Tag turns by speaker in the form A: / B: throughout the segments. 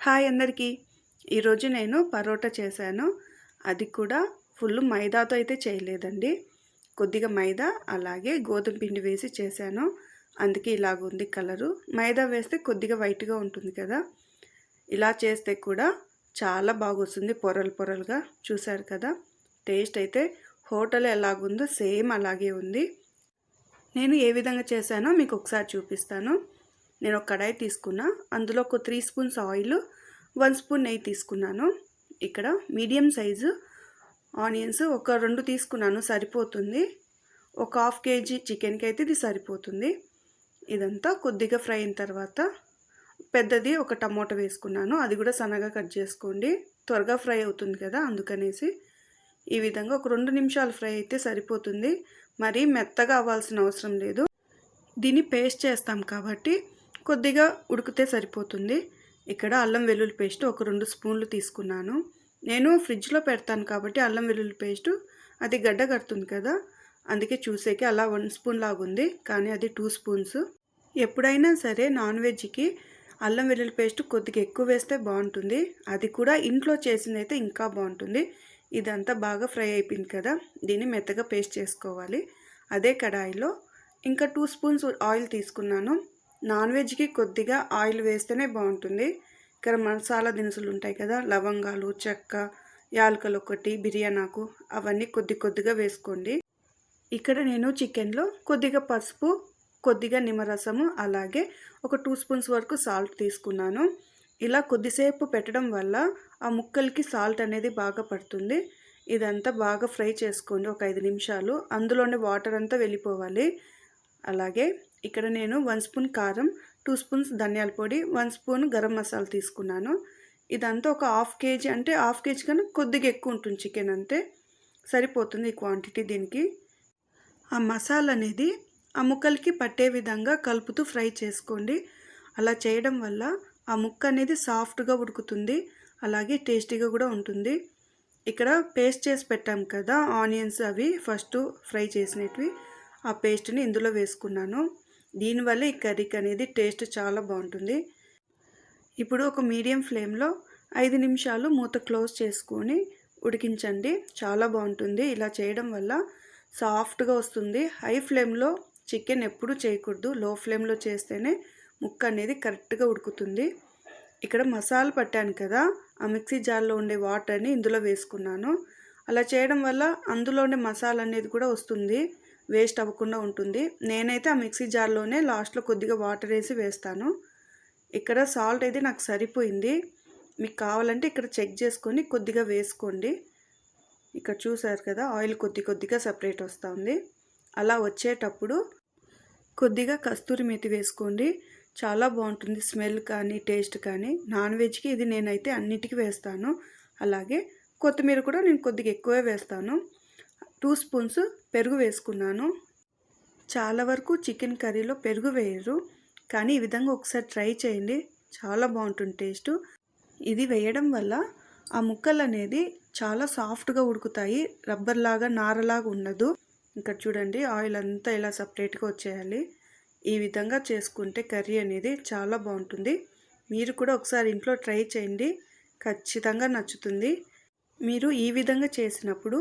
A: Hi అందరికీ. ఈరోజు నేను పరోటా చేశాను. అది కూడా ఫుల్ మైదాతో అయితే చేయలేదండి. కొద్దిగా మైదా అలాగే గోధుమ పిండి వేసి చేశాను. అందుకే ఇలాగుంది కలరు. మైదా వేస్తే కొద్దిగా వైట్గా ఉంటుంది కదా. ఇలా చేస్తే కూడా చాలా బాగొస్తుంది, పొరలు పొరలుగా. చూశారు కదా, టేస్ట్ అయితే హోటల్ ఎలాగుందో సేమ్ అలాగే ఉంది. నేను ఏ విధంగా చేశానో మీకు ఒకసారి చూపిస్తాను. నేను ఒక కడాయి తీసుకున్నా, అందులో ఒక 3 స్పూన్స్ ఆయిల్, 1 స్పూన్ నెయ్యి తీసుకున్నాను. ఇక్కడ మీడియం సైజు ఆనియన్స్ ఒక 2 తీసుకున్నాను, సరిపోతుంది. ఒక 1/2 కేజీ చికెన్కి అయితే ఇది సరిపోతుంది. ఇదంతా కొద్దిగా ఫ్రై అయిన తర్వాత పెద్దది ఒక టమోటా వేసుకున్నాను. అది కూడా సన్నగా కట్ చేసుకోండి, త్వరగా ఫ్రై అవుతుంది కదా, అందుకనేసి. ఈ విధంగా ఒక 2 నిమిషాలు ఫ్రై అయితే సరిపోతుంది, మరీ మెత్తగా అవ్వాల్సిన అవసరం లేదు. దీన్ని పేస్ట్ చేస్తాం కాబట్టి కొద్దిగా ఉడికితే సరిపోతుంది. ఇక్కడ అల్లం వెల్లుల్లి పేస్ట్ ఒక 2 స్పూన్లు తీసుకున్నాను. నేను ఫ్రిడ్జ్లో పెడతాను కాబట్టి అల్లం వెల్లుల్లి పేస్టు అది గడ్డ కడుతుంది కదా, అందుకే చూసేకి అలా 1 స్పూన్ లాగుంది, కానీ అది 2 స్పూన్స్. ఎప్పుడైనా సరే నాన్ వెజ్కి అల్లం వెల్లుల్లి పేస్ట్ కొద్దిగా ఎక్కువ వేస్తే బాగుంటుంది. అది కూడా ఇంట్లో చేసిందైతే ఇంకా బాగుంటుంది. ఇదంతా బాగా ఫ్రై అయిపోయింది కదా, దీన్ని మెత్తగా పేస్ట్ చేసుకోవాలి. అదే కడాయిలో ఇంకా 2 స్పూన్స్ ఆయిల్ తీసుకున్నాను. నాన్ వెజ్కి కొద్దిగా ఆయిల్ వేస్తేనే బాగుంటుంది. ఇక్కడ మసాలా దినుసులు ఉంటాయి కదా, లవంగాలు, చెక్క, యాలకులు ఒకటి, బిర్యానాకు, అవన్నీ కొద్దిగా వేసుకోండి. ఇక్కడ నేను చికెన్లో కొద్దిగా పసుపు, కొద్దిగా నిమ్మరసము, అలాగే ఒక 2 స్పూన్స్ వరకు సాల్ట్ తీసుకున్నాను. ఇలా కొద్దిసేపు పెట్టడం వల్ల ఆ ముక్కలకి సాల్ట్ అనేది బాగా పడుతుంది. ఇదంతా బాగా ఫ్రై చేసుకోండి ఒక 5 నిమిషాలు. అందులోనే వాటర్ అంతా వెళ్ళిపోవాలి. అలాగే ఇక్కడ నేను 1 స్పూన్ కారం, 2 స్పూన్స్ ధనియాల పొడి, 1 స్పూన్ గరం మసాలా తీసుకున్నాను. ఇదంతా ఒక 1/2 కేజీ, అంటే 1/2 కేజీ కన్నా కొద్దిగా ఎక్కువ ఉంటుంది చికెన్, అంతే సరిపోతుంది ఈ క్వాంటిటీ దీనికి. ఆ మసాలా అనేది ఆ ముక్కలకి పట్టే విధంగా కలుపుతూ ఫ్రై చేసుకోండి. అలా చేయడం వల్ల ఆ ముక్క అనేది సాఫ్ట్గా ఉడుకుతుంది, అలాగే టేస్టీగా కూడా ఉంటుంది. ఇక్కడ పేస్ట్ చేసి పెట్టాం కదా ఆనియన్స్, అవి ఫస్ట్ ఫ్రై చేసినవి, ఆ పేస్ట్ని ఇందులో వేసుకున్నాను. దీనివల్ల ఈ కర్రీకి అనేది టేస్ట్ చాలా బాగుంటుంది. ఇప్పుడు ఒక మీడియం ఫ్లేమ్లో 5 నిమిషాలు మూత క్లోజ్ చేసుకొని ఉడికించండి, చాలా బాగుంటుంది. ఇలా చేయడం వల్ల సాఫ్ట్గా వస్తుంది. హై ఫ్లేమ్లో చికెన్ ఎప్పుడూ చేయకూడదు, లో ఫ్లేమ్లో చేస్తేనే ముక్క అనేది కరెక్ట్గా ఉడుకుతుంది. ఇక్కడ మసాలా పట్టాను కదా, ఆ మిక్సీ జార్లో ఉండే వాటర్ని ఇందులో వేసుకున్నాను. అలా చేయడం వల్ల అందులోనే మసాలా అనేది కూడా వస్తుంది, వేస్ట్ అవ్వకుండా ఉంటుంది. నేనైతే ఆ మిక్సీ జార్లోనే లాస్ట్లో కొద్దిగా వాటర్ వేసి వేస్తాను. ఇక్కడ సాల్ట్ అయితే నాకు సరిపోయింది. మీకు కావాలంటే ఇక్కడ చెక్ చేసుకొని కొద్దిగా వేసుకోండి. ఇక్కడ చూసారు కదా, ఆయిల్ కొద్దిగా సపరేట్ వస్తుంది. అలా వచ్చేటప్పుడు కొద్దిగా కస్తూరి మేతి వేసుకోండి, చాలా బాగుంటుంది స్మెల్ కానీ టేస్ట్ కానీ. నాన్ వెజ్కి ఇది నేనైతే అన్నిటికీ వేస్తాను. అలాగే కొత్తిమీర కూడా నేను కొద్దిగా ఎక్కువే వేస్తాను. 2 స్పూన్స్ పెరుగు వేసుకున్నాను. చాలా వరకు చికెన్ కర్రీలో పెరుగు వేయరు, కానీ ఈ విధంగా ఒకసారి ట్రై చేయండి, చాలా బాగుంటుంది టేస్ట్. ఇది వేయడం వల్ల ఆ ముక్కలు అనేది చాలా సాఫ్ట్గా ఉడుకుతాయి, రబ్బర్ లాగా నారలాగా ఉండదు. ఇంకా చూడండి, ఆయిల్ అంతా ఇలా సపరేట్గా వచ్చేయాలి. ఈ విధంగా చేసుకుంటే కర్రీ అనేది చాలా బాగుంటుంది. మీరు కూడా ఒకసారి ఇంట్లో ట్రై చేయండి, ఖచ్చితంగా నచ్చుతుంది. మీరు ఈ విధంగా చేసినప్పుడు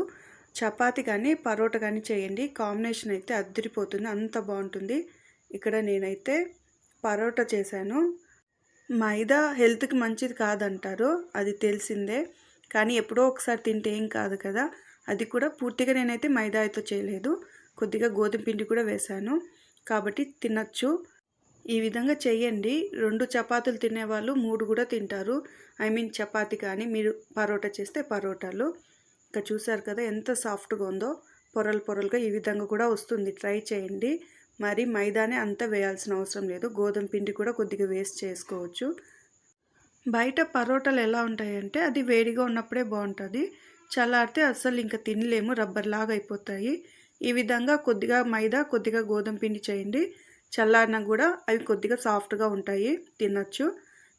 A: చపాతి కానీ పరోటా కానీ చేయండి, కాంబినేషన్ అయితే అద్దరిపోతుంది, అంత బాగుంటుంది. ఇక్కడ నేనైతే పరోటా చేశాను. మైదా హెల్త్కి మంచిది కాదంటారు, అది తెలిసిందే, కానీ ఎప్పుడో ఒకసారి తింటే ఏం కాదు కదా. అది కూడా పూర్తిగా నేనైతే మైదా అయితే చేయలేదు, కొద్దిగా గోధుమ పిండి కూడా వేశాను, కాబట్టి తినచ్చు. ఈ విధంగా చేయండి. 2 చపాతీలు తినేవాళ్ళు 3 కూడా తింటారు. చపాతీ కానీ మీరు పరోటా చేస్తే పరోటాలు. ఇక్కడ చూసారు కదా ఎంత సాఫ్ట్గా ఉందో, పొరలుగా ఈ విధంగా కూడా వస్తుంది. ట్రై చేయండి. మరి మైదానే అంతా వేయాల్సిన అవసరం లేదు, గోధుమ పిండి కూడా కొద్దిగా వేస్ట్ చేసుకోవచ్చు. బయట పరోటాలు ఎలా ఉంటాయంటే అది వేడిగా ఉన్నప్పుడే బాగుంటుంది, చల్లారితే అస్సలు ఇంకా తినలేము, రబ్బర్ లాగా అయిపోతాయి. ఈ విధంగా కొద్దిగా మైదా కొద్దిగా గోధుమ పిండి చేయండి, చల్లారినా కూడా అవి కొద్దిగా సాఫ్ట్గా ఉంటాయి, తినచ్చు.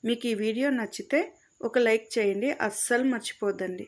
A: మీకు ఈ వీడియో నచ్చితే ఒక లైక్ చేయండి, అస్సలు మర్చిపోద్దండి.